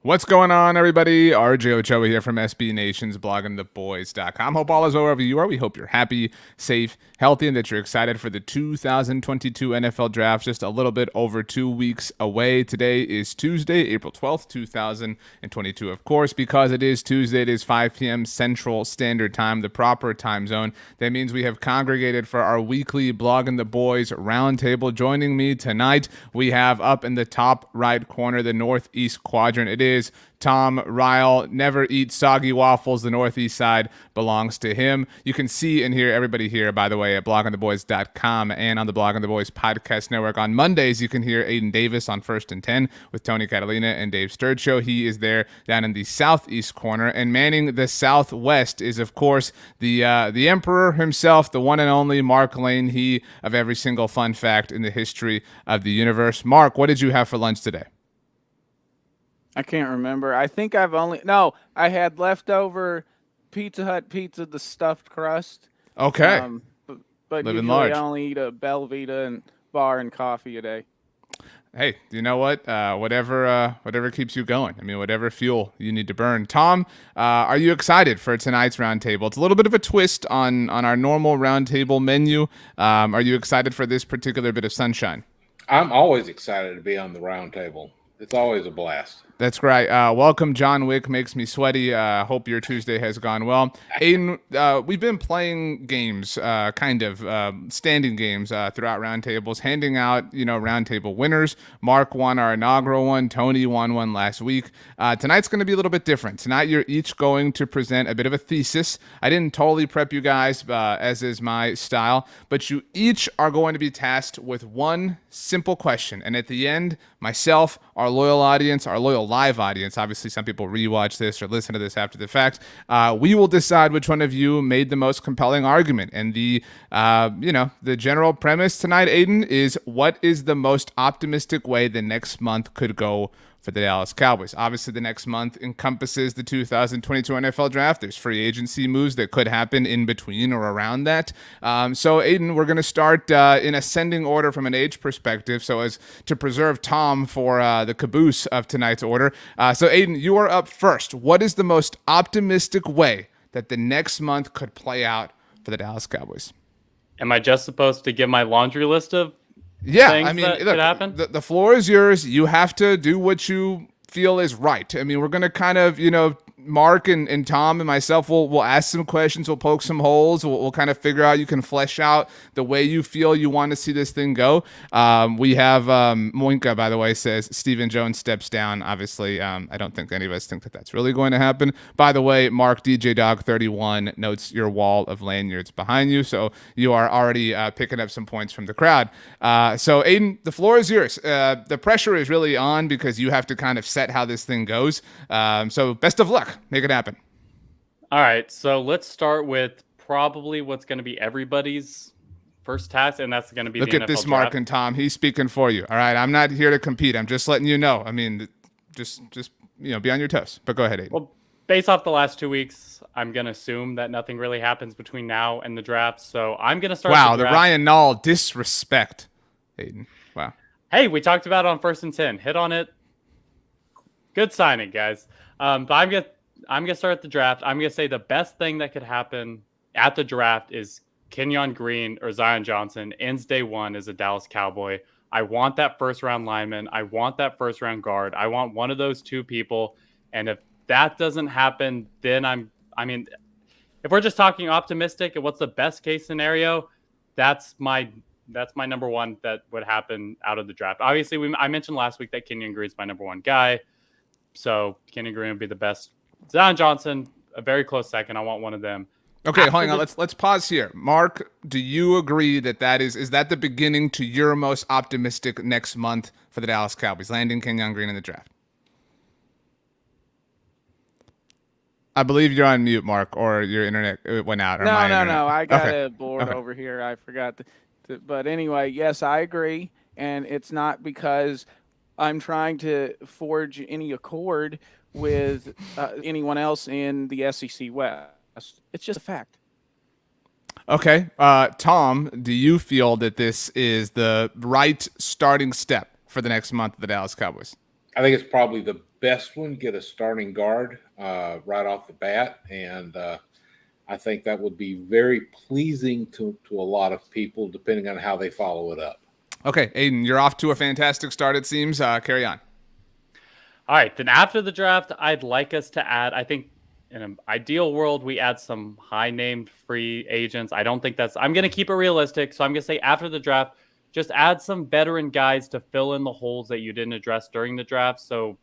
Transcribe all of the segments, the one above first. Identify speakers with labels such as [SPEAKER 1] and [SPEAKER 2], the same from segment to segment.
[SPEAKER 1] What's going on, everybody? RJ Ochoa here from SB Nation's bloggingtheboys.com. Hope all is well wherever you are. We hope you're happy, safe, healthy, and that you're excited for the 2022 NFL Draft. Just a little bit over 2 weeks away. Today is Tuesday, April 12th, 2022. Of course, because it is Tuesday, it is 5 p.m. Central Standard Time, the proper time zone. That means we have congregated for our weekly Blogging the Boys Roundtable. Joining me tonight, we have up in the top right corner, the northeast quadrant. It is Tom Ryle. Never eat soggy waffles. The northeast side belongs to him. You can see and hear everybody here, by the way, at bloggingtheboys.com and on the Blogging the Boys podcast network. On Mondays, you can hear Aidan Davis on First and 10 with Tony Catalina and Dave Sturcho. He is there down in the southeast corner. And manning the southwest is, of course, the emperor himself, the one and only Mark Lane. He of every single fun fact in the history of the universe. Mark, what did you have for lunch today?
[SPEAKER 2] I can't remember. I think I had leftover Pizza Hut pizza, the stuffed crust.
[SPEAKER 1] Okay.
[SPEAKER 2] But
[SPEAKER 1] Living
[SPEAKER 2] usually
[SPEAKER 1] large.
[SPEAKER 2] I only eat a Belvita and bar and coffee a day.
[SPEAKER 1] Hey, you know what? Whatever keeps you going. I mean, whatever fuel you need to burn. Tom, are you excited for tonight's roundtable? It's a little bit of a twist on our normal roundtable menu. Are you excited for this particular bit of sunshine?
[SPEAKER 3] I'm always excited to be on the roundtable. It's always a blast.
[SPEAKER 1] That's great. Welcome, John Wick. Makes me sweaty. Hope your Tuesday has gone well. Aidan, we've been playing games, standing games throughout roundtables, handing out, roundtable winners. Mark won our inaugural one. Tony won one last week. Tonight's going to be a little bit different. Tonight, you're each going to present a bit of a thesis. I didn't totally prep you guys, as is my style, but you each are going to be tasked with one simple question. And at the end, myself, our loyal audience, our loyal live audience, obviously some people rewatch this or listen to this after the fact, we will decide which one of you made the most compelling argument. And the general premise tonight, Aidan, is what is the most optimistic way the next month could go for the Dallas Cowboys. Obviously, the next month encompasses the 2022 NFL Draft. There's free agency moves that could happen in between or around that. So, Aidan, we're going to start in ascending order from an age perspective so as to preserve Tom for the caboose of tonight's order. So, Aidan, you are up first. What is the most optimistic way that the next month could play out for the Dallas Cowboys?
[SPEAKER 4] Am I just supposed to give my laundry list of
[SPEAKER 1] Yeah,
[SPEAKER 4] things
[SPEAKER 1] I mean,
[SPEAKER 4] that could happen?
[SPEAKER 1] The floor is yours. You have to do what you feel is right. I mean, we're going to kind of, Mark and Tom and myself will ask some questions. We'll poke some holes. We'll kind of figure out, you can flesh out the way you feel you want to see this thing go. We have Moinka, by the way, says Stephen Jones steps down. Obviously, I don't think any of us think that that's really going to happen. By the way, Mark DJ Dog 31 notes your wall of lanyards behind you. So you are already picking up some points from the crowd. So Aidan, the floor is yours. The pressure is really on because you have to kind of set how this thing goes. So best of luck. Make it happen.
[SPEAKER 4] All right, so let's start with probably what's going to be everybody's first task, and that's going to be
[SPEAKER 1] Look
[SPEAKER 4] the
[SPEAKER 1] at
[SPEAKER 4] NFL
[SPEAKER 1] this,
[SPEAKER 4] draft.
[SPEAKER 1] Mark and Tom. He's speaking for you. All right, I'm not here to compete. I'm just letting you know. I mean, just be on your toes. But go ahead, Aidan.
[SPEAKER 4] Well, based off the last 2 weeks, I'm going to assume that nothing really happens between now and the draft, so I'm going to start
[SPEAKER 1] Wow,
[SPEAKER 4] the draft.
[SPEAKER 1] Ryan Nall disrespect, Aidan. Wow.
[SPEAKER 4] Hey, we talked about it on First and 10. Hit on it. Good signing, guys. But I'm gonna start at the draft. I'm gonna say the best thing that could happen at the draft is Kenyon Green or Zion Johnson ends day one as a Dallas Cowboy. I want that first round lineman. I want that first round guard. I want one of those two people. And if that doesn't happen, then if we're just talking optimistic and what's the best case scenario, that's my number one that would happen out of the draft. Obviously, I mentioned last week that Kenyon Green's my number one guy. So Kenyon Green would be the best. Zion Johnson, a very close second. I want one of them.
[SPEAKER 1] Okay, hold on. Let's pause here. Mark, do you agree that is that the beginning to your most optimistic next month for the Dallas Cowboys, landing Kenyon Green in the draft? I believe you're on mute, Mark, or your internet went out. Or
[SPEAKER 2] No.
[SPEAKER 1] internet.
[SPEAKER 2] I got
[SPEAKER 1] Okay.
[SPEAKER 2] a board
[SPEAKER 1] Okay.
[SPEAKER 2] over here. I forgot. But anyway, yes, I agree. And it's not because I'm trying to forge any accord with anyone else in the SEC West. It's just a fact.
[SPEAKER 1] Okay. Tom, do you feel that this is the right starting step for the next month of the Dallas Cowboys?
[SPEAKER 3] I think it's probably the best one get a starting guard right off the bat, and I think that would be very pleasing to a lot of people, depending on how they follow it up.
[SPEAKER 1] Okay, Aidan, you're off to a fantastic start, it seems. Carry on.
[SPEAKER 4] All right, then after the draft, I'd like us to add, I think in an ideal world, we add some high-named free agents. I don't think I'm going to keep it realistic, so I'm going to say after the draft, just add some veteran guys to fill in the holes that you didn't address during the draft. So,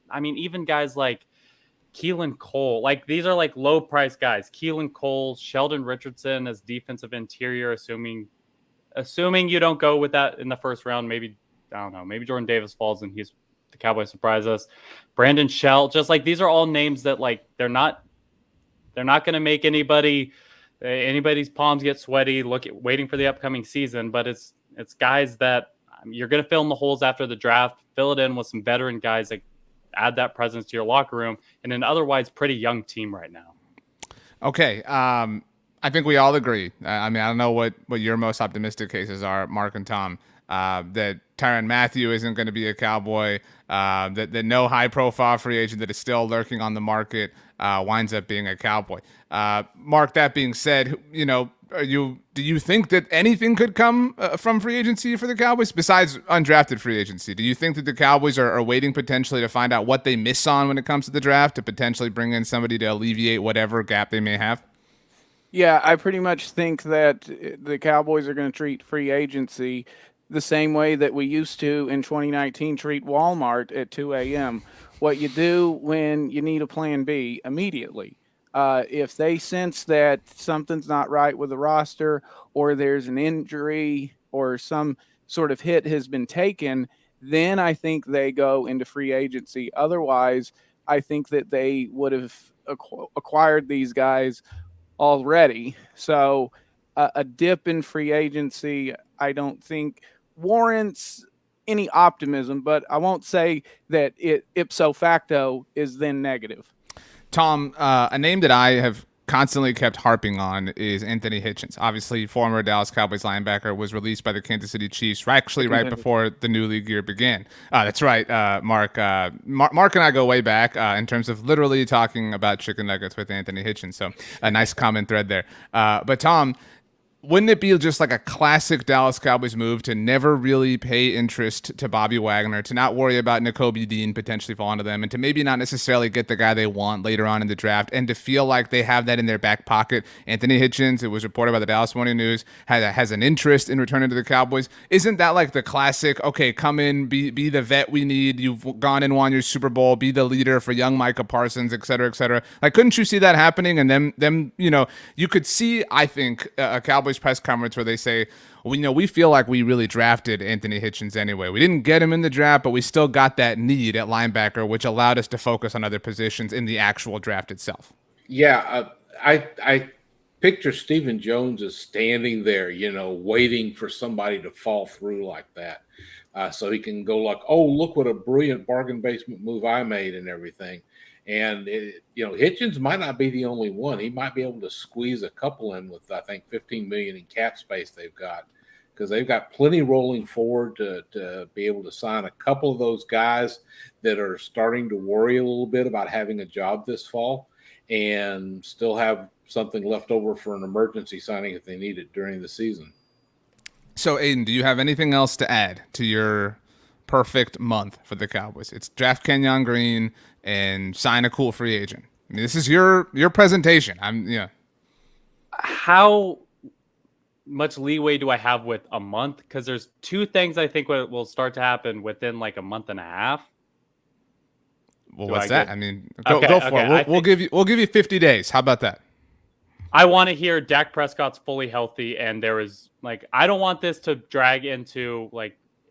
[SPEAKER 4] I mean, even guys like Keelan Cole, like these are like low-priced guys. Keelan Cole, Sheldon Richardson as defensive interior, assuming you don't go with that in the first round. Maybe, I don't know, maybe Jordan Davis falls and the Cowboys surprise us. Brandon Shell, just like these are all names that like they're not going to make anybody's palms get sweaty waiting for the upcoming season, but it's guys that you're going to fill in the holes after the draft, fill it in with some veteran guys that add that presence to your locker room in an otherwise pretty young team right now.
[SPEAKER 1] Okay. I think we all agree. I mean, I don't know what your most optimistic cases are, Mark and Tom, that Tyrann Mathieu isn't going to be a Cowboy, that no high-profile free agent that is still lurking on the market winds up being a Cowboy. Mark, that being said, do you think that anything could come from free agency for the Cowboys besides undrafted free agency? Do you think that the Cowboys are waiting potentially to find out what they miss on when it comes to the draft to potentially bring in somebody to alleviate whatever gap they may have?
[SPEAKER 2] Yeah, I pretty much think that the Cowboys are going to treat free agency the same way that we used to in 2019 treat Walmart at 2 a.m. What you do when you need a plan B immediately. If they sense that something's not right with the roster or there's an injury or some sort of hit has been taken, then I think they go into free agency. Otherwise, I think that they would have acquired these guys already. So a dip in free agency, I don't think warrants any optimism, but I won't say that it ipso facto is then negative.
[SPEAKER 1] Tom, a name that I have constantly kept harping on is Anthony Hitchens. Obviously, former Dallas Cowboys linebacker, was released by the Kansas City Chiefs actually right before the new league year began. That's right, Mark. Mark and I go way back in terms of literally talking about chicken nuggets with Anthony Hitchens. So a nice common thread there. But Tom, wouldn't it be just like a classic Dallas Cowboys move to never really pay interest to Bobby Wagner, to not worry about Nakobe Dean potentially falling to them, and to maybe not necessarily get the guy they want later on in the draft, and to feel like they have that in their back pocket? Anthony Hitchens, it was reported by the Dallas Morning News, has an interest in returning to the Cowboys. Isn't that like the classic, okay, come in, be the vet we need, you've gone and won your Super Bowl, be the leader for young Micah Parsons, et cetera, et cetera? Like, couldn't you see that happening? And them, you could see, I think, a Cowboys press conference where they say, we feel like we really drafted Anthony Hitchens anyway. We didn't get him in the draft, but we still got that need at linebacker, which allowed us to focus on other positions in the actual draft itself.
[SPEAKER 3] Yeah, I picture Stephen Jones as standing there, waiting for somebody to fall through like that, so he can go like, oh, look what a brilliant bargain basement move I made and everything. And, Hitchens might not be the only one. He might be able to squeeze a couple in with, I think, $15 million in cap space they've got, because they've got plenty rolling forward to be able to sign a couple of those guys that are starting to worry a little bit about having a job this fall and still have something left over for an emergency signing if they need it during the season.
[SPEAKER 1] So, Aidan, do you have anything else to add to your perfect month for the Cowboys? It's draft Kenyon Green and sign a cool free agent. I mean, this is your presentation.
[SPEAKER 4] How much leeway do I have with a month? Because there's two things I think will start to happen within like a month and a half.
[SPEAKER 1] Well, what's that? Go for it. We'll give you 50 days. How about that?
[SPEAKER 4] I want to hear Dak Prescott's fully healthy, and there is I don't want this to drag into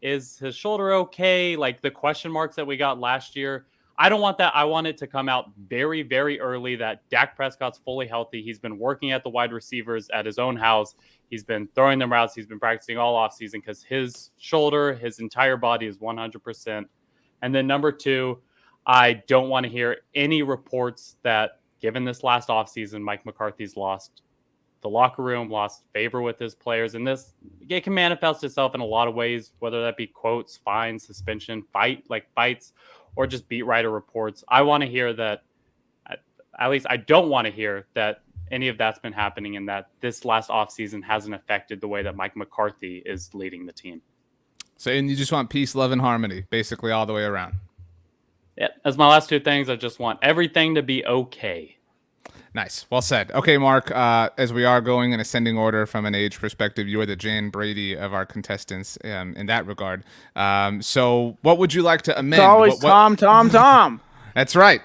[SPEAKER 4] is his shoulder okay? Like the question marks that we got last year. I don't want that. I want it to come out very, very early that Dak Prescott's fully healthy. He's been working at the wide receivers at his own house. He's been throwing them routes. He's been practicing all offseason because his shoulder, his entire body is 100%. And then number two, I don't want to hear any reports that given this last offseason, Mike McCarthy's lost the locker room, lost favor with his players. And it can manifest itself in a lot of ways, whether that be quotes, fines, suspension, fights, or just beat writer reports. I want to hear that, at least I don't want to hear that any of that's been happening and that this last offseason hasn't affected the way that Mike McCarthy is leading the team.
[SPEAKER 1] So, and you just want peace, love, and harmony, basically all the way around.
[SPEAKER 4] Yeah, as my last two things, I just want everything to be okay.
[SPEAKER 1] Nice. Well said. Okay, Mark, as we are going in ascending order from an age perspective, you are the Jan Brady of our contestants in that regard. So what would you like to amend?
[SPEAKER 2] It's always Tom.
[SPEAKER 1] That's right.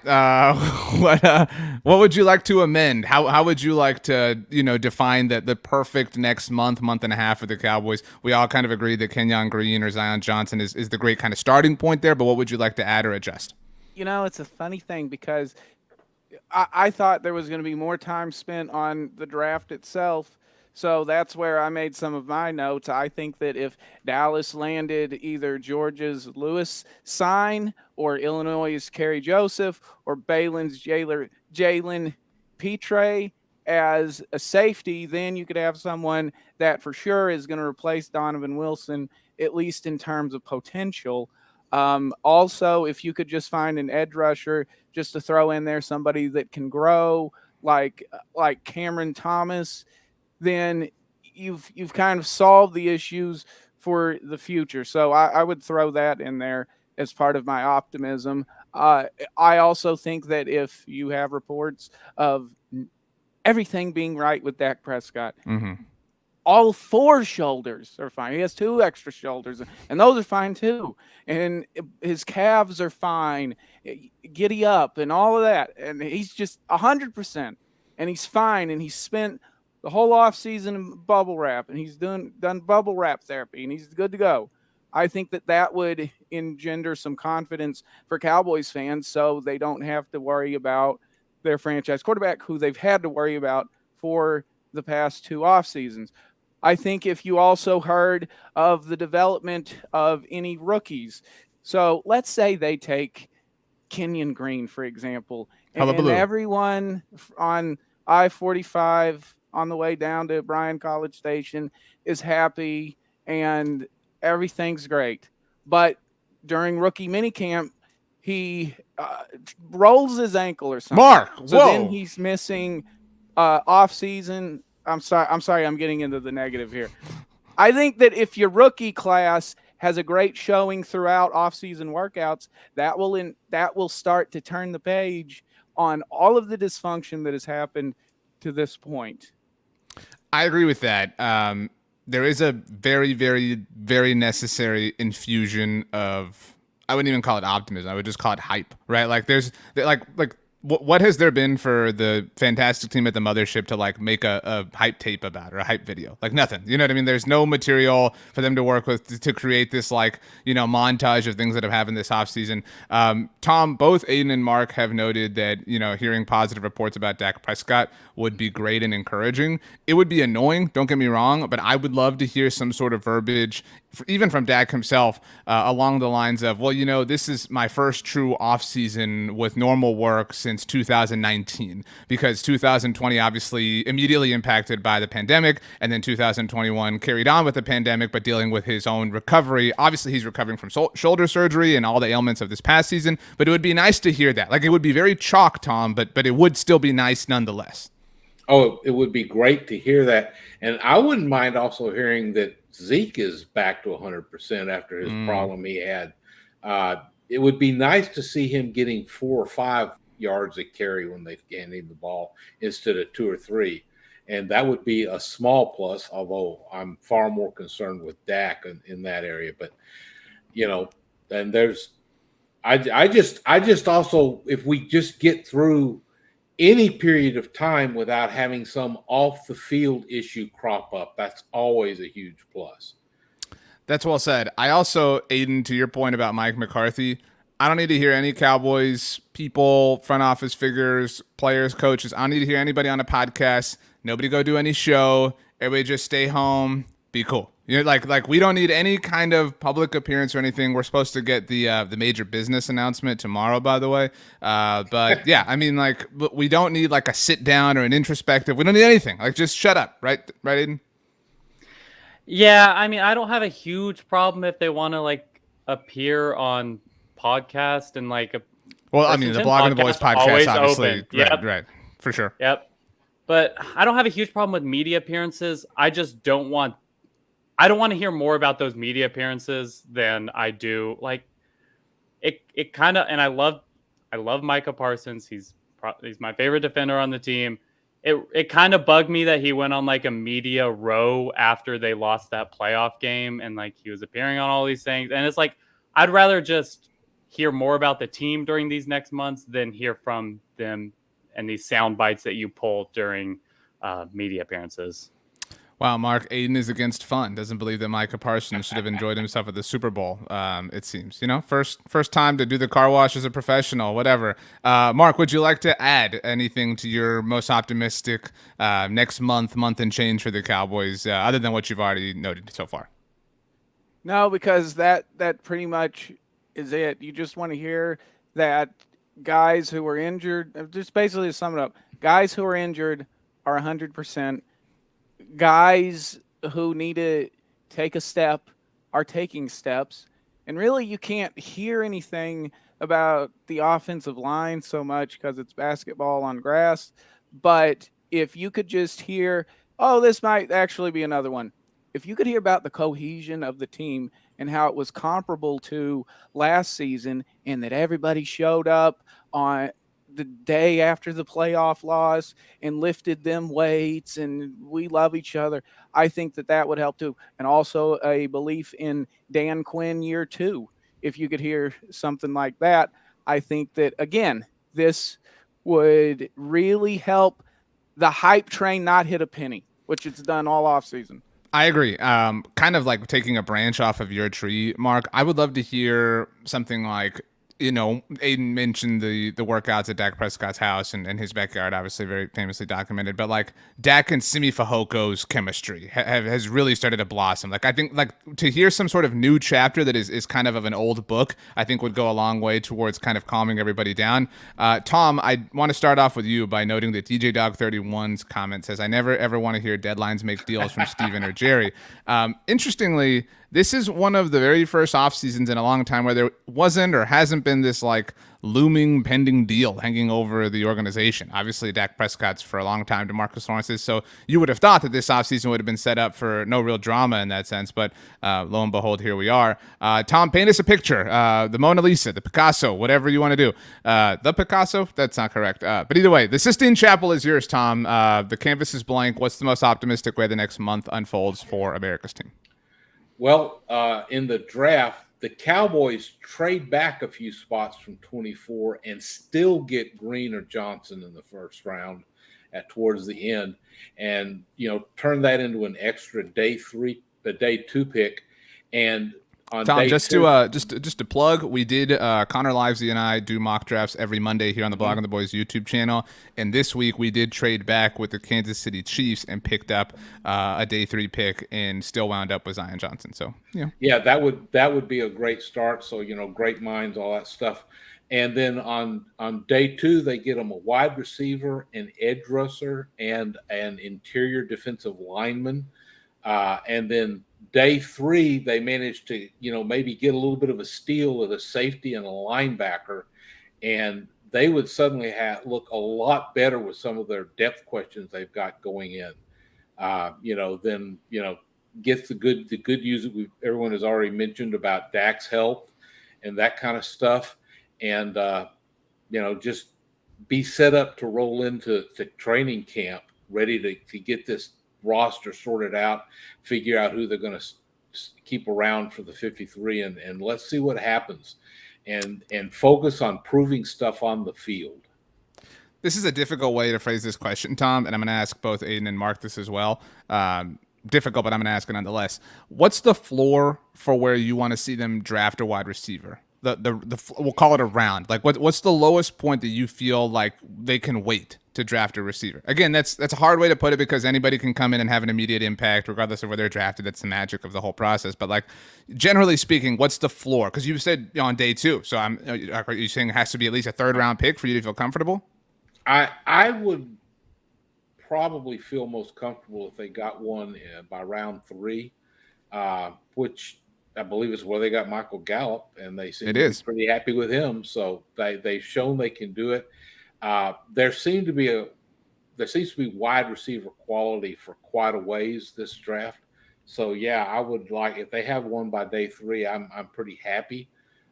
[SPEAKER 1] What would you like to amend? How would you like to, define the perfect next month and a half for the Cowboys? We all kind of agreed that Kenyon Green or Zion Johnson is the great kind of starting point there, but what would you like to add or adjust?
[SPEAKER 2] It's a funny thing because I thought there was going to be more time spent on the draft itself. So that's where I made some of my notes. I think that if Dallas landed either Georgia's Lewis Sign or Illinois' Kerry Joseph or Baylon's Jalen Petre as a safety, then you could have someone that for sure is going to replace Donovan Wilson, at least in terms of potential. Also, if you could just find an edge rusher just to throw in there, somebody that can grow like Cameron Thomas, then you've kind of solved the issues for the future. So I would throw that in there as part of my optimism. I also think that if you have reports of everything being right with Dak Prescott, all four shoulders are fine. He has 2 extra shoulders, and those are fine too. And his calves are fine, giddy up, and all of that. And he's just 100%, and he's fine. And he's spent the whole offseason in bubble wrap, and he's done bubble wrap therapy, and he's good to go. I think that would engender some confidence for Cowboys fans, so they don't have to worry about their franchise quarterback, who they've had to worry about for the past 2 off seasons. I think if you also heard of the development of any rookies, so let's say they take Kenyon Green, for example, and everyone on I-45 on the way down to Bryan College Station is happy and everything's great. But during rookie minicamp, he rolls his ankle or something.
[SPEAKER 1] Mark,
[SPEAKER 2] so then he's missing off season. I'm sorry, I'm getting into the negative here. I think that if your rookie class has a great showing throughout off-season workouts, that will start to turn the page on all of the dysfunction that has happened to this point.
[SPEAKER 1] I agree with that. There is a very, very, very necessary infusion of, I wouldn't even call it optimism. I would just call it hype, right? Like what has there been for the fantastic team at the mothership to make a hype tape about or a hype video? Like nothing. You know what I mean? There's no material for them to work with to create this montage of things that have happened this offseason. Tom, both Aidan and Mark have noted that, hearing positive reports about Dak Prescott would be great and encouraging. It would be annoying, don't get me wrong, but I would love to hear some sort of verbiage, even from Dak himself, along the lines of, this is my first true offseason with normal work since 2019, because 2020 obviously immediately impacted by the pandemic, and then 2021 carried on with the pandemic, but dealing with his own recovery. Obviously, he's recovering from shoulder surgery and all the ailments of this past season, but it would be nice to hear that. It would be very chalk, Tom, but it would still be nice nonetheless.
[SPEAKER 3] Oh, it would be great to hear that. And I wouldn't mind also hearing that Zeke is back to 100% after his problem he had. It would be nice to see him getting 4 or 5 yards a carry when they need the ball instead of 2 or 3. And that would be a small plus, although I'm far more concerned with Dak in that area. But, and I just also, if we just get through any period of time without having some off the field issue crop up, that's always a huge plus.
[SPEAKER 1] That's well said. I also, Aidan, to your point about Mike McCarthy, I don't need to hear any Cowboys people, front office figures, players, coaches. I don't need to hear anybody on a podcast. Nobody go do any show. Everybody just stay home. Be cool. We don't need any kind of public appearance or anything. We're supposed to get the major business announcement tomorrow, by the way. But yeah, I mean, we don't need a sit down or an introspective. We don't need anything. Just shut up, right, Aidan?
[SPEAKER 4] Yeah, I mean, I don't have a huge problem if they want to appear on podcast and like a
[SPEAKER 1] Well, I
[SPEAKER 4] First
[SPEAKER 1] mean,
[SPEAKER 4] and
[SPEAKER 1] the
[SPEAKER 4] 10
[SPEAKER 1] Blogging the Boys podcast,
[SPEAKER 4] always
[SPEAKER 1] obviously.
[SPEAKER 4] open. Yep.
[SPEAKER 1] Right. For sure.
[SPEAKER 4] Yep. But I don't have a huge problem with media appearances. I just don't want to hear more about those media appearances than I do. Like it kind of, and I love Micah Parsons. He's my favorite defender on the team. It kind of bugged me that he went on like a media row after they lost that playoff game, and like he was appearing on all these things. And it's like, I'd rather just hear more about the team during these next months than hear from them and these sound bites that you pull during media appearances.
[SPEAKER 1] Wow, Mark, Aidan is against fun. Doesn't believe that Micah Parsons should have enjoyed himself at the Super Bowl. It seems, first time to do the car wash as a professional, whatever. Mark, would you like to add anything to your most optimistic next month and change for the Cowboys, other than what you've already noted so far?
[SPEAKER 2] No, because that pretty much is it. You just want to hear that guys who are injured, just basically to sum it up, guys who are injured are 100%. Guys who need to take a step are taking steps. And really, you can't hear anything about the offensive line so much because it's basketball on grass. But if you could just hear, oh, this might actually be another one. If you could hear about the cohesion of the team and how it was comparable to last season, and that everybody showed up on the day after the playoff loss and lifted them weights and we love each other, I think that would help too. And also a belief in Dan Quinn year 2. If you could hear something like that, I think that, again, this would really help the hype train not hit a penny, which it's done all off season.
[SPEAKER 1] I agree. Kind of like taking a branch off of your tree, Mark. I would love to hear something like, Aidan mentioned the workouts at Dak Prescott's house and his backyard, obviously very famously documented. But like Dak and Simi Fajoko's chemistry has really started to blossom. Like I think like to hear some sort of new chapter that is kind of an old book, I think would go a long way towards kind of calming everybody down. Tom, I want to start off with you by noting that DJ Dog 31's comment says, "I never ever want to hear deadlines make deals from Steven or Jerry." Interestingly, this is one of the very first off seasons in a long time where there wasn't or hasn't been this like looming pending deal hanging over the organization. Obviously, Dak Prescott's for a long time, DeMarcus Lawrence's. So you would have thought that this offseason would have been set up for no real drama in that sense. But lo and behold, here we are. Tom, paint us a picture. The Mona Lisa, the Picasso, whatever you want to do. The Picasso? That's not correct. But either way, the Sistine Chapel is yours, Tom. The canvas is blank. What's the most optimistic way the next month unfolds for America's team?
[SPEAKER 3] Well, in the draft, the Cowboys trade back a few spots from 24 and still get Green or Johnson in the first round towards the end, and turn that into an extra day 2 pick. And on
[SPEAKER 1] Tom,
[SPEAKER 3] day
[SPEAKER 1] just
[SPEAKER 3] 2,
[SPEAKER 1] to plug, we did Connor Livesey and I do mock drafts every Monday here on the Blogging the Boys YouTube channel, and this week we did trade back with the Kansas City Chiefs and picked up a day 3 pick and still wound up with Zion Johnson. So
[SPEAKER 3] yeah, that would be a great start. So great minds, all that stuff. And then on day 2, they get them a wide receiver, an edge rusher, and an interior defensive lineman, and then day 3, they managed to, maybe get a little bit of a steal with a safety and a linebacker, and they would suddenly look a lot better with some of their depth questions they've got going in. Then gets the good news that everyone has already mentioned about Dak's health and that kind of stuff, and just be set up to roll into training camp ready to get this roster sorted out, figure out who they're going to keep around for the 53, and let's see what happens, and focus on proving stuff on the field.
[SPEAKER 1] This is a difficult way to phrase this question, Tom, and I'm going to ask both Aidan and Mark this as well. Difficult, but I'm going to ask it nonetheless. What's the floor for where you want to see them draft a wide receiver? We'll call it a round. Like what's the lowest point that you feel like they can wait to draft a receiver? Again, that's a hard way to put it because anybody can come in and have an immediate impact regardless of where they're drafted. That's the magic of the whole process. But like generally speaking, what's the floor? Because you said on day 2, so are you saying it has to be at least a 3rd round pick for you to feel comfortable?
[SPEAKER 3] I would probably feel most comfortable if they got one by round 3, which I believe it's where they got Michael Gallup, and they seem
[SPEAKER 1] It
[SPEAKER 3] to be
[SPEAKER 1] is.
[SPEAKER 3] pretty happy with him. So they've shown they can do it. There seems to be wide receiver quality for quite a ways this draft. So yeah, I would like, if they have one by day 3, I'm pretty happy.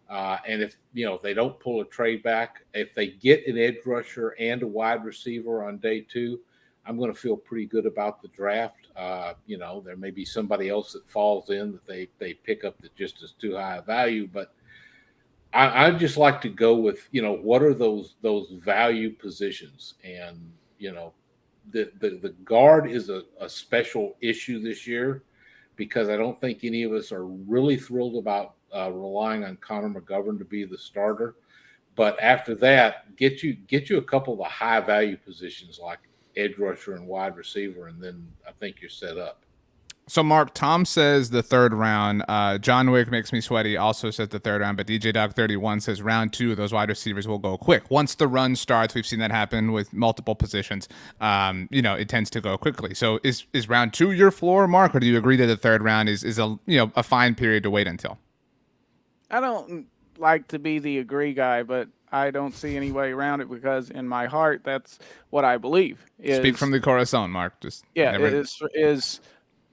[SPEAKER 3] And if they don't pull a trade back, if they get an edge rusher and a wide receiver on day 2, I'm going to feel pretty good about the draft. There may be somebody else that falls in that they pick up that just is too high a value, but I'd just like to go with, what are those value positions? And, the guard is a special issue this year, because I don't think any of us are really thrilled about relying on Connor McGovern to be the starter. But after that, get you a couple of the high value positions like edge rusher and wide receiver, and then I think you're set up.
[SPEAKER 1] So, Mark, Tom says the 3rd round. John Wick makes me sweaty also says the 3rd round, but DJ Dog 31 says round 2, those wide receivers will go quick. Once the run starts, we've seen that happen with multiple positions. It tends to go quickly. So is round 2 your floor, Mark, or do you agree that the 3rd round is a fine period to wait until?
[SPEAKER 2] I don't like to be the agree guy, but I don't see any way around it, because in my heart, that's what I believe.
[SPEAKER 1] Speak from the corazon, Mark.
[SPEAKER 2] Is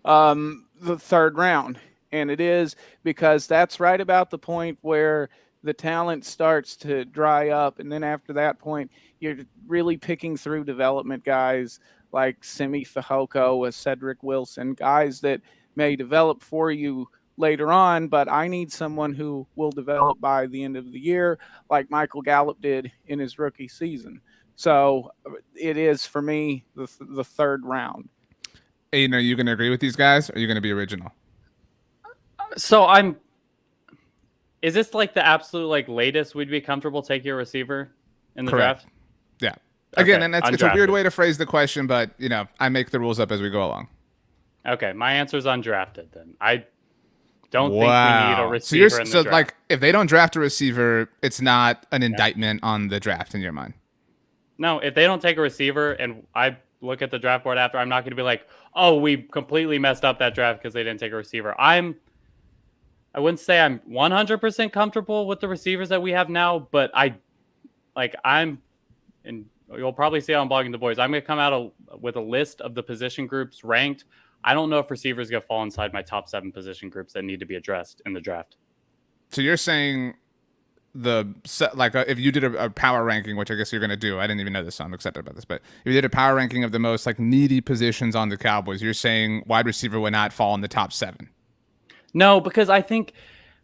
[SPEAKER 2] the 3rd round. And it is because that's right about the point where the talent starts to dry up. And then after that point, you're really picking through development guys like Simi Fehoko, a Cedric Wilson, guys that may develop for you later on, but I need someone who will develop by the end of the year, like Michael Gallup did in his rookie season. So it is, for me, the 3rd round.
[SPEAKER 1] Aidan, are you going to agree with these guys, or are you going to be original?
[SPEAKER 4] So is this like the absolute latest we'd be comfortable taking a receiver in the
[SPEAKER 1] Correct.
[SPEAKER 4] draft?
[SPEAKER 1] Yeah. Again,
[SPEAKER 4] Okay,
[SPEAKER 1] and it's a weird way to phrase the question, but I make the rules up as we go along.
[SPEAKER 4] Okay, my answer is undrafted then. I don't think we need a receiver in the draft.
[SPEAKER 1] Like, if they don't draft a receiver, it's not an indictment on the draft in your mind.
[SPEAKER 4] No, if they don't take a receiver and I look at the draft board after, I'm not going to be like, oh, we completely messed up that draft because they didn't take a receiver. I wouldn't say I'm 100% comfortable with the receivers that we have now, but and you'll probably see it on Blogging the Boys, I'm going to come out with a list of the position groups ranked. I don't know if receivers going to fall inside my top 7 position groups that need to be addressed in the draft.
[SPEAKER 1] So you're saying if you did a power ranking, which I guess you're going to do, I didn't even know this, so I'm excited about this, but if you did a power ranking of the most needy positions on the Cowboys, you're saying wide receiver would not fall in the top 7? No,
[SPEAKER 4] because I think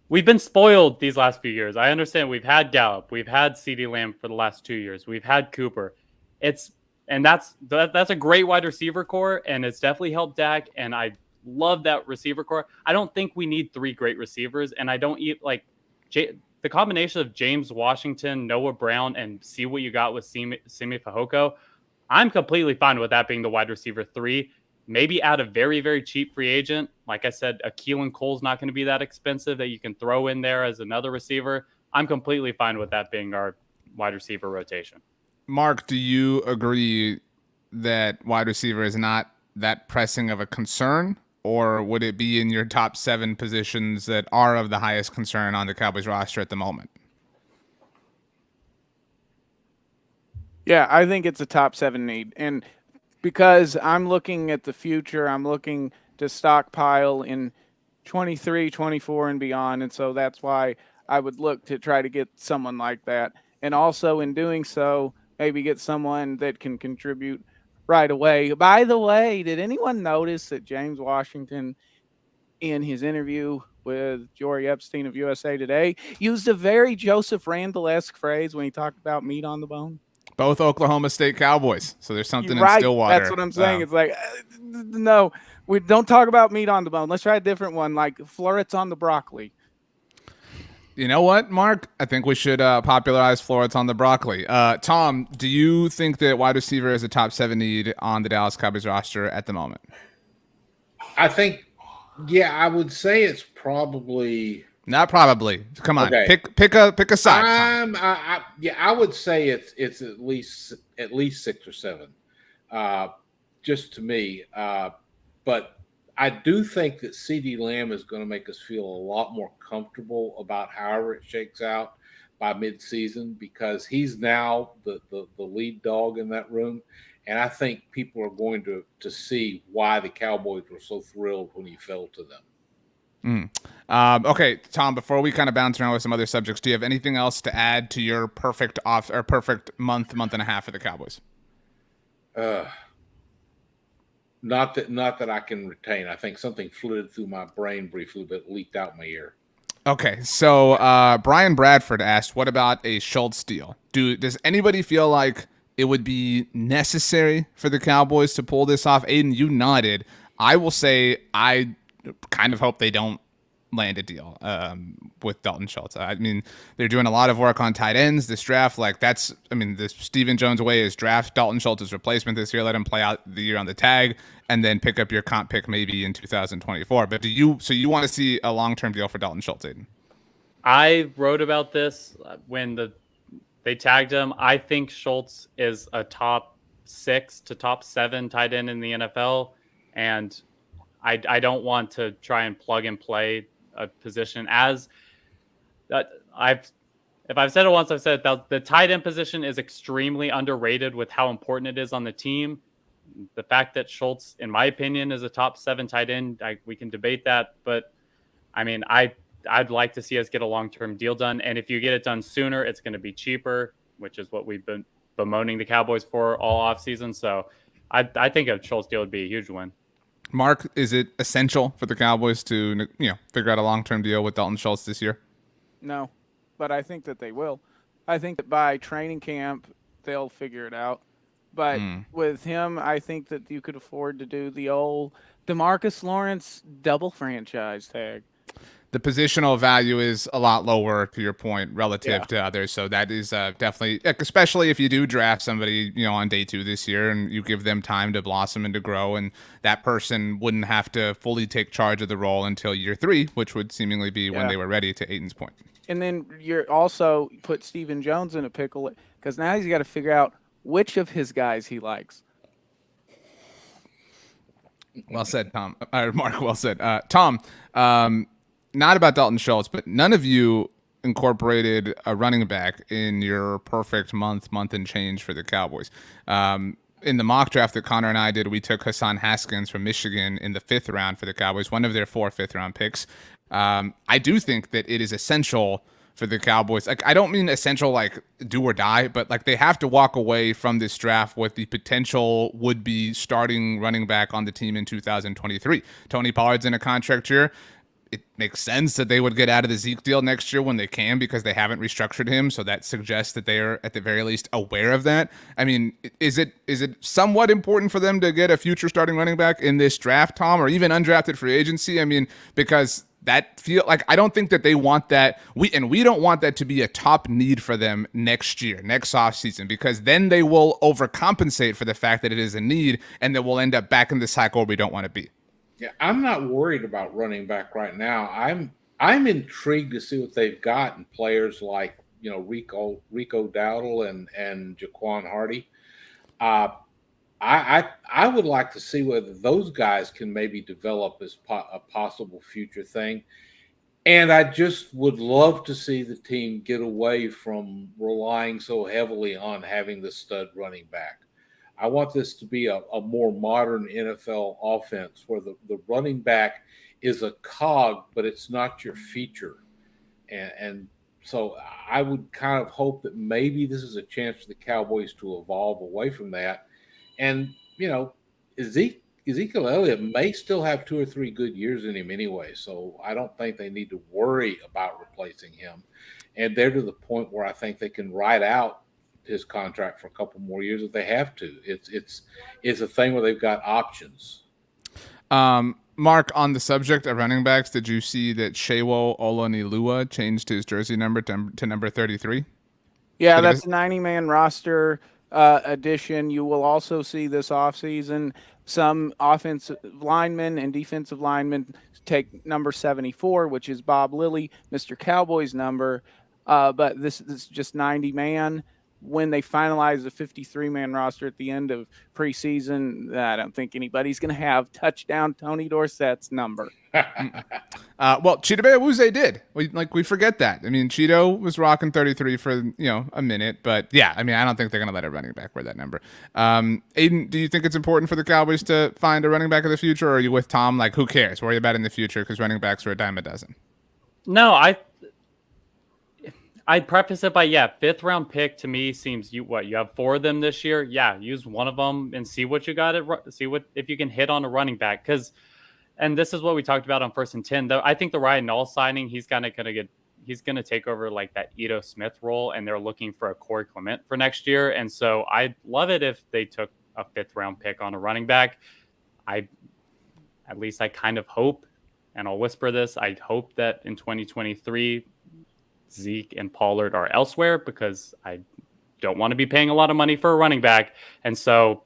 [SPEAKER 4] we've been spoiled these last few years. I understand we've had Gallup, we've had CeeDee Lamb for the last 2 years, we've had Cooper. That's a great wide receiver core, and it's definitely helped Dak, and I love that receiver core. I don't think we need 3 great receivers, and I don't the combination of James Washington, Noah Brown, and see what you got with Simi Fehoko, I'm completely fine with that being the wide receiver 3. Maybe add a very, very cheap free agent. Like I said, Keelan Cole's not going to be that expensive that you can throw in there as another receiver. I'm completely fine with that being our wide receiver rotation.
[SPEAKER 1] Mark, do you agree that wide receiver is not that pressing of a concern? Or would it be in your top 7 positions that are of the highest concern on the Cowboys roster at the moment?
[SPEAKER 2] Yeah, I think it's a top 7 need. And because I'm looking at the future, I'm looking to stockpile in 23, 24, and beyond. And so that's why I would look to try to get someone like that. And also in doing so, maybe get someone that can contribute right away. By the way, did anyone notice that James Washington, in his interview with Jory Epstein of USA Today, used a very Joseph Randall-esque phrase when he talked about meat on the bone?
[SPEAKER 1] Both Oklahoma State Cowboys, so there's something
[SPEAKER 2] in
[SPEAKER 1] Stillwater.
[SPEAKER 2] That's what I'm saying. It's like, no, we don't talk about meat on the bone. Let's try a different one, like florets on the broccoli.
[SPEAKER 1] You know what, Mark? I think we should popularize florets on the broccoli. Tom, do you think that wide receiver is a top 7 need on the Dallas Cowboys roster at the moment?
[SPEAKER 3] I think, I would say it's probably
[SPEAKER 1] not probably. Come on, okay. pick a side.
[SPEAKER 3] I would say it's at least 6 or 7, just to me. But I do think that CeeDee Lamb is going to make us feel a lot more comfortable about however it shakes out by midseason, because he's now the lead dog in that room. And I think people are going to see why the Cowboys were so thrilled when he fell to them.
[SPEAKER 1] Okay, Tom, before we kind of bounce around with some other subjects, do you have anything else to add to your perfect month and a half for the Cowboys?
[SPEAKER 3] Not that I can retain. I think something flitted through my brain briefly, but leaked out my ear.
[SPEAKER 1] Okay, so Brian Bradford asked, what about a Schultz deal? Does anybody feel like it would be necessary for the Cowboys to pull this off? Aidan, you nodded. I will say I kind of hope they don't land a deal with Dalton Schultz. I mean, they're doing a lot of work on tight ends this draft. Like the Stephen Jones way is draft Dalton Schultz's replacement this year, let him play out the year on the tag, and then pick up your comp pick maybe in 2024. But you want to see a long-term deal for Dalton Schultz, Aidan?
[SPEAKER 4] I wrote about this when they tagged him. I think Schultz is a top 6 to top 7 tight end in the NFL, and I don't want to try and plug and play a position as that. If I've said it once, I've said it. The tight end position is extremely underrated with how important it is on the team. The fact that Schultz, in my opinion, is a top 7 tight end, we can debate that, but I mean, I'd like to see us get a long-term deal done, and if you get it done sooner, it's going to be cheaper, which is what we've been bemoaning the Cowboys for all offseason. So I think a Schultz deal would be a huge win.
[SPEAKER 1] Mark, is it essential for the Cowboys to figure out a long-term deal with Dalton Schultz this year?
[SPEAKER 2] No, but I think that they will. I think that by training camp, they'll figure it out. But with him, I think that you could afford to do the old DeMarcus Lawrence double franchise tag.
[SPEAKER 1] The positional value is a lot lower, to your point, relative to others. So that is definitely, especially if you do draft somebody, on day 2 this year, and you give them time to blossom and to grow, and that person wouldn't have to fully take charge of the role until year 3, which would seemingly be when they were ready, to Aidan's point.
[SPEAKER 2] And then you're also put Stephen Jones in a pickle, because now he's got to figure out which of his guys he likes.
[SPEAKER 1] Well said, Tom. Mark, well said. Tom, not about Dalton Schultz, but none of you incorporated a running back in your perfect month and change for the Cowboys. In the mock draft that Connor and I did, we took Hassan Haskins from Michigan in the 5th round for the Cowboys, one of their 4 5th-round picks. I do think that it is essential for the Cowboys. Like, I don't mean essential like do or die, but like they have to walk away from this draft with the potential would-be starting running back on the team in 2023. Tony Pollard's in a contract year. It makes sense that they would get out of the Zeke deal next year when they can, because they haven't restructured him. So that suggests that they are at the very least aware of that. I mean, is it somewhat important for them to get a future starting running back in this draft, Tom, or even undrafted free agency? I mean, because that I don't think that they want that. We don't want that to be a top need for them next year, next offseason, because then they will overcompensate for the fact that it is a need, and that we'll end up back in the cycle where we don't want to be.
[SPEAKER 3] Yeah, I'm not worried about running back right now. I'm intrigued to see what they've got in players like Rico Dowdle and Jaquan Hardy. I would like to see whether those guys can maybe develop as a possible future thing. And I just would love to see the team get away from relying so heavily on having the stud running back. I want this to be a more modern NFL offense where the running back is a cog, but it's not your feature. And so I would kind of hope that maybe this is a chance for the Cowboys to evolve away from that. And, Ezekiel Elliott may still have 2 or 3 good years in him anyway, so I don't think they need to worry about replacing him. And they're to the point where I think they can ride out his contract for a couple more years if they have to. It's a thing where they've got options.
[SPEAKER 1] Mark, on the subject of running backs, did you see that Shewo Olonilua changed his jersey number to number 33?
[SPEAKER 2] Yeah, that's a 90-man roster addition. You will also see this offseason some offensive linemen and defensive linemen take number 74, which is Bob Lilly, Mr. Cowboy's number. But this is just 90-man. when they finalize the 53-man roster at the end of preseason, I don't think anybody's going to have touchdown Tony Dorsett's number.
[SPEAKER 1] Well, Cheeto Awuzie did. We forget that. I mean, Cheeto was rocking 33 for a minute, but yeah, I mean, I don't think they're gonna let a running back wear that number. Aidan, do you think it's important for the Cowboys to find a running back of the future, or are you with Tom? Like, who cares? Worry about it in the future because running backs are a dime a dozen.
[SPEAKER 4] No, I'd preface it by 5th round pick to me seems you have 4 of them this year. Yeah, use one of them and see what you got. See if you can hit on a running back because. And this is what we talked about on 1st and 10. Though I think the Ryan Null signing, he's gonna take over like that Ito Smith role, and they're looking for a Corey Clement for next year. And so I'd love it if they took a 5th round pick on a running back. I kind of hope, and I'll whisper this, I hope that in 2023 Zeke and Pollard are elsewhere because I don't want to be paying a lot of money for a running back. And so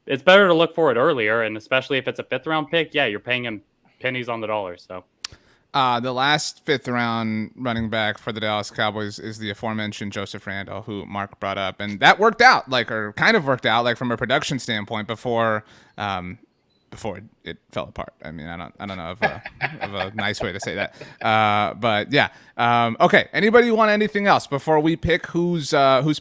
[SPEAKER 4] it's better to look for it earlier, and especially if it's a 5th round pick, you're paying him pennies on the dollar. So,
[SPEAKER 1] the last 5th round running back for the Dallas Cowboys is the aforementioned Joseph Randall, who Mark brought up, and that worked out, or kind of worked out, from a production standpoint before it fell apart. I mean, I don't know of a nice way to say that. But yeah. Okay. Anybody want anything else before we pick whose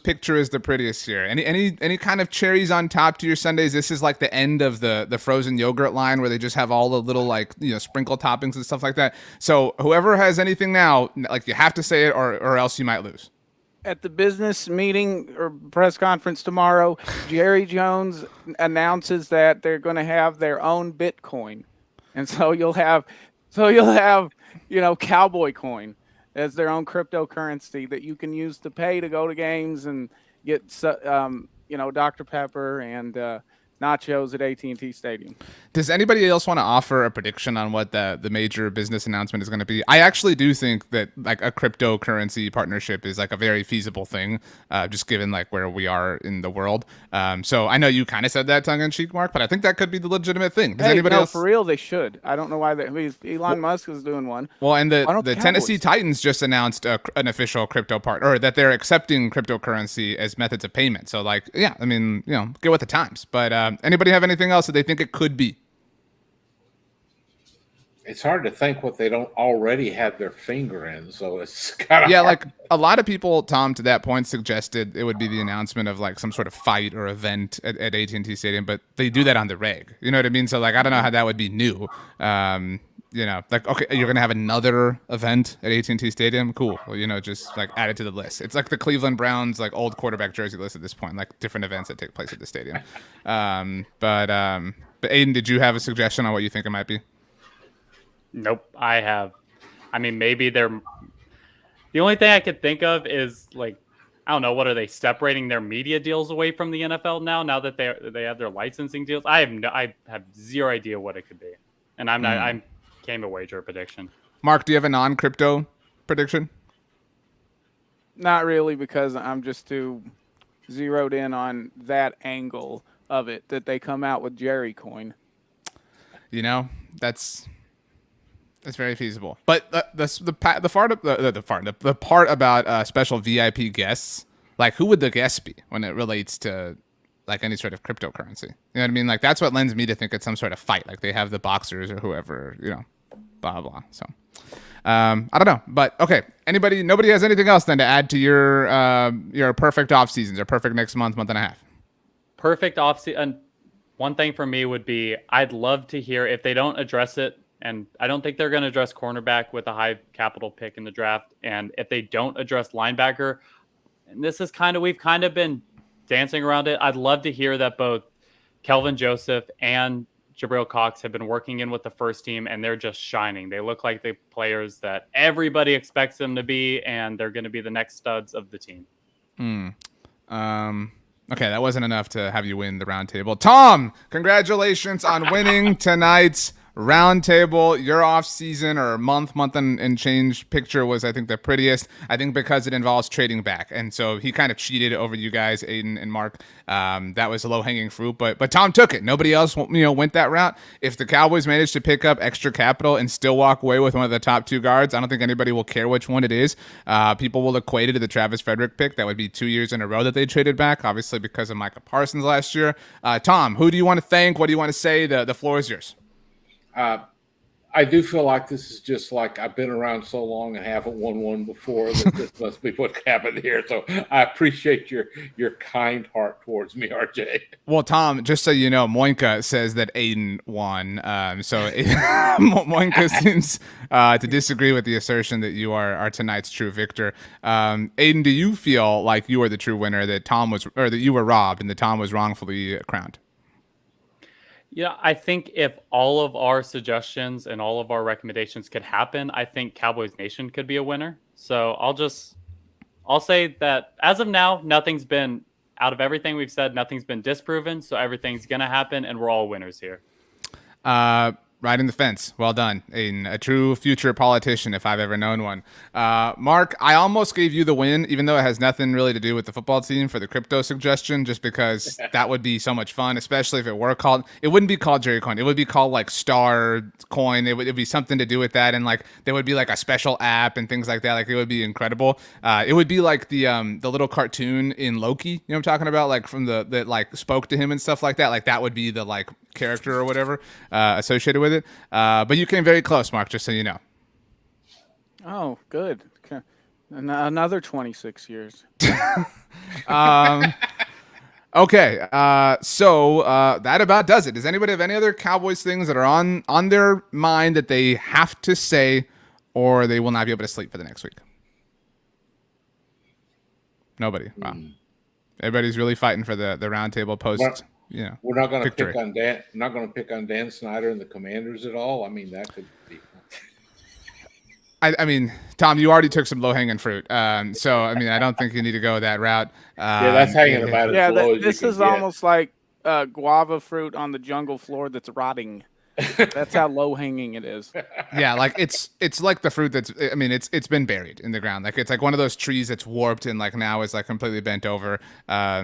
[SPEAKER 1] picture is the prettiest here? Any kind of cherries on top to your Sundays? This is like the end of the frozen yogurt line where they just have all the little sprinkle toppings and stuff like that. So whoever has anything now, you have to say it or else you might lose.
[SPEAKER 2] At the business meeting or press conference tomorrow, Jerry Jones announces that they're going to have their own Bitcoin, and so you'll have Cowboy Coin as their own cryptocurrency that you can use to pay to go to games and get Dr. Pepper and nachos at AT&T Stadium.
[SPEAKER 1] Does anybody else want to offer a prediction on what the major business announcement is going to be? I actually do think that a cryptocurrency partnership is a very feasible thing, just given where we are in the world. So I know you kind of said that tongue in cheek, Mark, but I think that could be the legitimate thing. Does anybody else?
[SPEAKER 2] For real, they should. I don't know why Elon Musk is doing one.
[SPEAKER 1] Well, and the Tennessee Titans just announced an official crypto or that they're accepting cryptocurrency as methods of payment. So get with the times. But anybody have anything else that they think it could be?
[SPEAKER 3] It's hard to think what they don't already have their finger in, so it's kind of hard.
[SPEAKER 1] A lot of people, Tom, to that point, suggested it would be the announcement of some sort of fight or event at AT&T Stadium, but they do that on the reg. You know what I mean? So I don't know how that would be new. Okay, you're gonna have another event at AT&T Stadium. Cool. Well, just add it to the list. It's like the Cleveland Browns old quarterback jersey list at this point, different events that take place at the stadium. But Aidan, did you have a suggestion on what you think it might be?
[SPEAKER 4] Nope, I mean, maybe the only thing I could think of is I don't know, what are they separating their media deals away from the NFL now that they have their licensing deals? I have zero idea what it could be, and I'm not. I can't wager a prediction.
[SPEAKER 1] Mark, do you have a non-crypto prediction?
[SPEAKER 2] Not really, because I'm just too zeroed in on that angle of it that they come out with Jerry Coin.
[SPEAKER 1] That's very feasible, but the part about special VIP guests, who would the guests be when it relates to any sort of cryptocurrency? You know what I mean? That's what lends me to think it's some sort of fight. They have the boxers or whoever, blah blah. So I don't know, but okay. Nobody has anything else then to add to your perfect off seasons or perfect next month and a half?
[SPEAKER 4] Perfect off season. One thing for me would be I'd love to hear if they don't address it. And I don't think they're going to address cornerback with a high capital pick in the draft. And if they don't address linebacker, and we've kind of been dancing around it. I'd love to hear that both Kelvin Joseph and Jabril Cox have been working in with the first team, and they're just shining. They look like the players that everybody expects them to be, and they're going to be the next studs of the team.
[SPEAKER 1] Okay, that wasn't enough to have you win the roundtable. Tom, congratulations on winning tonight's Roundtable, your off season or month and change picture was, I think, the prettiest. I think because it involves trading back, and so he kind of cheated over you guys, Aidan and Mark. That was low hanging fruit, but Tom took it. Nobody else, went that route. If the Cowboys managed to pick up extra capital and still walk away with one of the top 2 guards, I don't think anybody will care which one it is. People will equate it to the Travis Frederick pick. That would be 2 years in a row that they traded back, obviously because of Micah Parsons last year. Tom, who do you want to thank? What do you want to say? The floor is yours.
[SPEAKER 3] I do feel like this is just like I've been around so long and haven't won one before that this must be what happened here. So I appreciate your kind heart towards me, RJ.
[SPEAKER 1] Well, Tom, just so you know, Moinka says that Aidan won. So Moinka seems to disagree with the assertion that you are tonight's true victor. Aidan, do you feel like you are the true winner, that that you were robbed and that Tom was wrongfully crowned?
[SPEAKER 4] Yeah, I think if all of our suggestions and all of our recommendations could happen, I think Cowboys Nation could be a winner. So I'll say that as of now, nothing's been, out of everything we've said, nothing's been disproven. So everything's going to happen and we're all winners here.
[SPEAKER 1] Riding the fence. Well done. Aidan, a true future politician if I've ever known one. Mark, I almost gave you the win, even though it has nothing really to do with the football team, for the crypto suggestion, just because that would be so much fun, especially if it were called, it wouldn't be called Jerry Coin. It would be called like Star Coin. It'd be something to do with that. And like, there would be like a special app and things like that. Like, it would be incredible. It would be like the little cartoon in Loki, you know what I'm talking about? Like from that like spoke to him and stuff like that. Like that would be the like character or whatever associated with it. But you came very close, Mark, just so you know.
[SPEAKER 2] Oh, good. Another 26 years.
[SPEAKER 1] Okay, so that about does it. Does anybody have any other Cowboys things that are on their mind that they have to say, or they will not be able to sleep for the next week? Nobody. Wow. Everybody's really fighting for the roundtable post.
[SPEAKER 3] We're not going to
[SPEAKER 1] victory.
[SPEAKER 3] pick on Dan. Not going to pick on Dan Snyder and the Commanders at all. I mean, that could be.
[SPEAKER 1] I mean, Tom, you already took some low-hanging fruit. So, I mean, I don't think you need to go that route.
[SPEAKER 3] Yeah, that's hanging about as low as
[SPEAKER 2] this
[SPEAKER 3] you
[SPEAKER 2] is
[SPEAKER 3] can get.
[SPEAKER 2] almost like guava fruit on the jungle floor that's rotting. That's how low-hanging it is.
[SPEAKER 1] Yeah, like it's like the fruit that's, I mean, it's been buried in the ground. Like it's like one of those trees that's warped and like now is like completely bent over.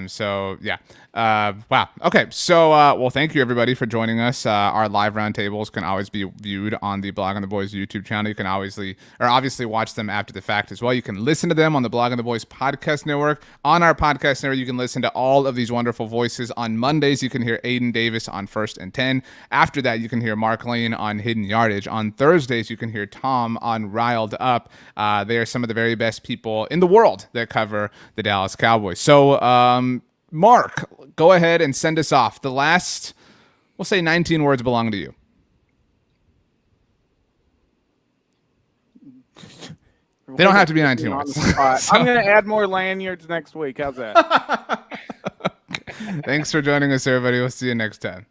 [SPEAKER 1] So yeah. Wow. Okay. So well, thank you everybody for joining us. Our live roundtables can always be viewed on the Blog on the Boys YouTube channel. You can obviously watch them after the fact as well. You can listen to them on the Blog on the Boys podcast network. On our podcast network, you can listen to all of these wonderful voices. On Mondays, you can hear Aidan Davis on First and 10. After that, you can hear Mark Lane on Hidden Yardage. On Thursdays, you can hear Tom on Riled Up. They are some of the very best people in the world that cover the Dallas Cowboys. So, Mark, go ahead and send us off. The last, we'll say 19 words belong to you. They don't have to be 19 words.
[SPEAKER 2] I'm going to add more lanyards next week. How's that?
[SPEAKER 1] Thanks for joining us, everybody. We'll see you next time.